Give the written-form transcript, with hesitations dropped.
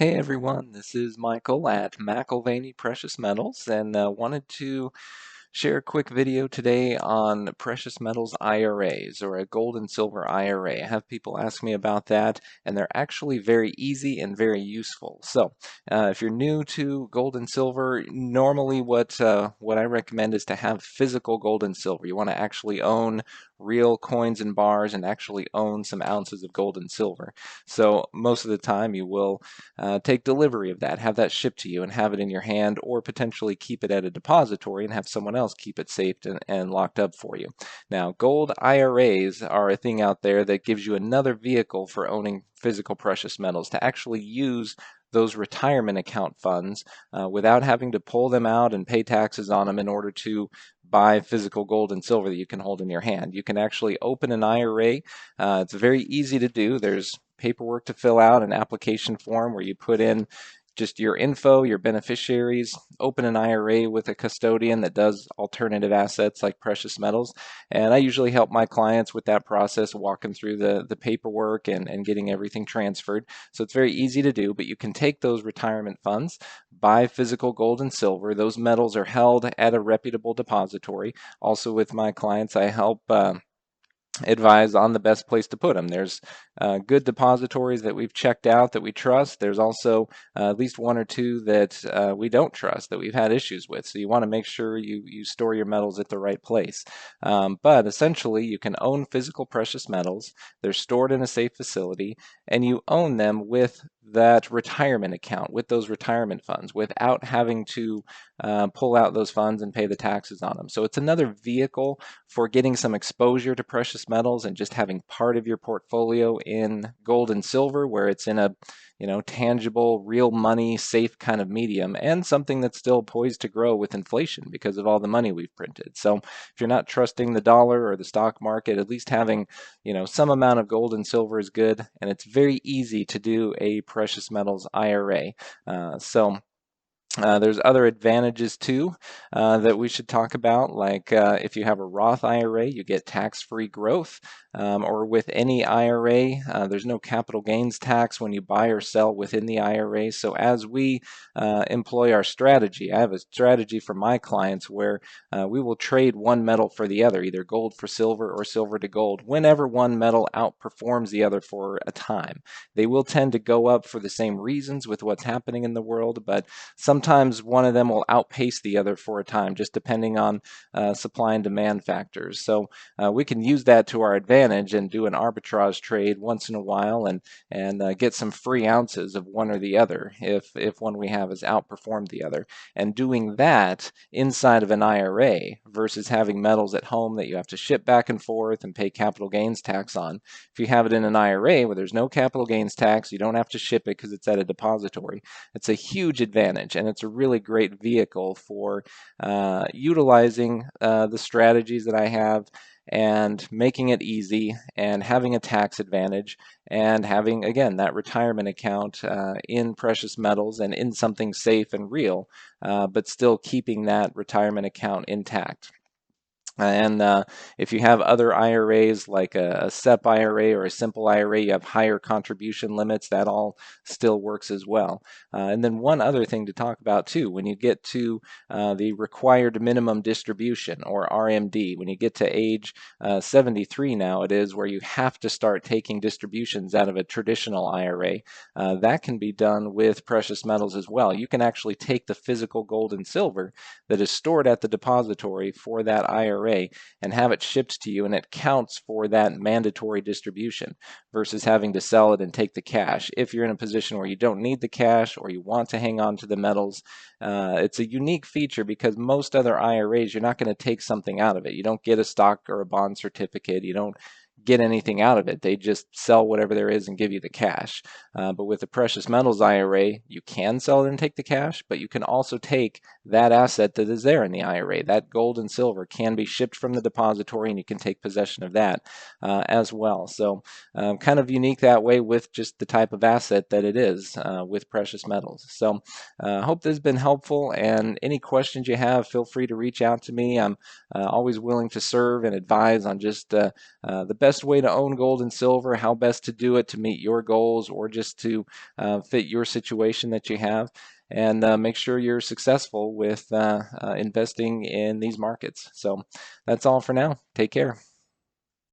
Hey everyone, this is Michael at McIlvaney Precious Metals and wanted to share a quick video today on precious metals IRAs or a gold and silver IRA. I have people ask me about that and they're actually very easy and very useful. So if you're new to gold and silver, normally what I recommend is to have physical gold and silver. You want to actually own real coins and bars and actually own some ounces of gold and silver. So most of the time you will take delivery of that, have that shipped to you and have it in your hand, or potentially keep it at a depository and have someone else keep it safe and locked up for you. Now, gold IRAs are a thing out there that gives you another vehicle for owning physical precious metals to actually use those retirement account funds without having to pull them out and pay taxes on them in order to buy physical gold and silver that you can hold in your hand. You can actually open an IRA. It's very easy to do. There's paperwork to fill out, an application form where you put in just your info, your beneficiaries, open an IRA with a custodian that does alternative assets like precious metals. And I usually help my clients with that process, walk them through the paperwork and getting everything transferred. So it's very easy to do, but you can take those retirement funds, buy physical gold and silver. Those metals are held at a reputable depository. Also with my clients, I help advise on the best place to put them. There's good depositories that we've checked out that we trust. There's also at least one or two that we don't trust, that we've had issues with. So you want to make sure you store your metals at the right place. But essentially, you can own physical precious metals. They're stored in a safe facility, and you own them with that retirement account, with those retirement funds, without having to pull out those funds and pay the taxes on them. So it's another vehicle for getting some exposure to precious metals and just having part of your portfolio in gold and silver where it's in a tangible, real money, safe kind of medium, and something that's still poised to grow with inflation because of all the money we've printed. So if you're not trusting the dollar or the stock market, at least having some amount of gold and silver is good, and it's very easy to do a precious metals IRA. There's other advantages too that we should talk about, like if you have a Roth IRA, you get tax-free growth, or with any IRA, there's no capital gains tax when you buy or sell within the IRA. So as we employ our strategy, I have a strategy for my clients where we will trade one metal for the other, either gold for silver or silver to gold, whenever one metal outperforms the other for a time. They will tend to go up for the same reasons with what's happening in the world, but sometimes one of them will outpace the other for a time, just depending on supply and demand factors. So we can use that to our advantage and do an arbitrage trade once in a while and get some free ounces of one or the other if one we have has outperformed the other. And doing that inside of an IRA versus having metals at home that you have to ship back and forth and pay capital gains tax on. If you have it in an IRA where there's no capital gains tax, you don't have to ship it because it's at a depository. It's a huge advantage, and it's a really great vehicle for utilizing the strategies that I have and making it easy and having a tax advantage and having, again, that retirement account in precious metals and in something safe and real, but still keeping that retirement account intact. And if you have other IRAs like a SEP IRA or a simple IRA, you have higher contribution limits. That all still works as well. And then one other thing to talk about too, when you get to the required minimum distribution or RMD, when you get to age 73 now it is, where you have to start taking distributions out of a traditional IRA, that can be done with precious metals as well. You can actually take the physical gold and silver that is stored at the depository for that IRA and have it shipped to you, and it counts for that mandatory distribution versus having to sell it and take the cash. If you're in a position where you don't need the cash or you want to hang on to the metals, it's a unique feature because most other IRAs, you're not going to take something out of it. You don't get a stock or a bond certificate. You don't get anything out of it. They just sell whatever there is and give you the cash. But with the precious metals IRA, you can sell it and take the cash, but you can also take that asset that is there in the IRA. That gold and silver can be shipped from the depository and you can take possession of that as well. So kind of unique that way with just the type of asset that it is with precious metals. So I hope this has been helpful, and any questions you have, feel free to reach out to me. I'm always willing to serve and advise on just the best best way to own gold and silver, how best to do it to meet your goals or just to fit your situation that you have, and make sure you're successful with investing in these markets. So that's all for now. Take care.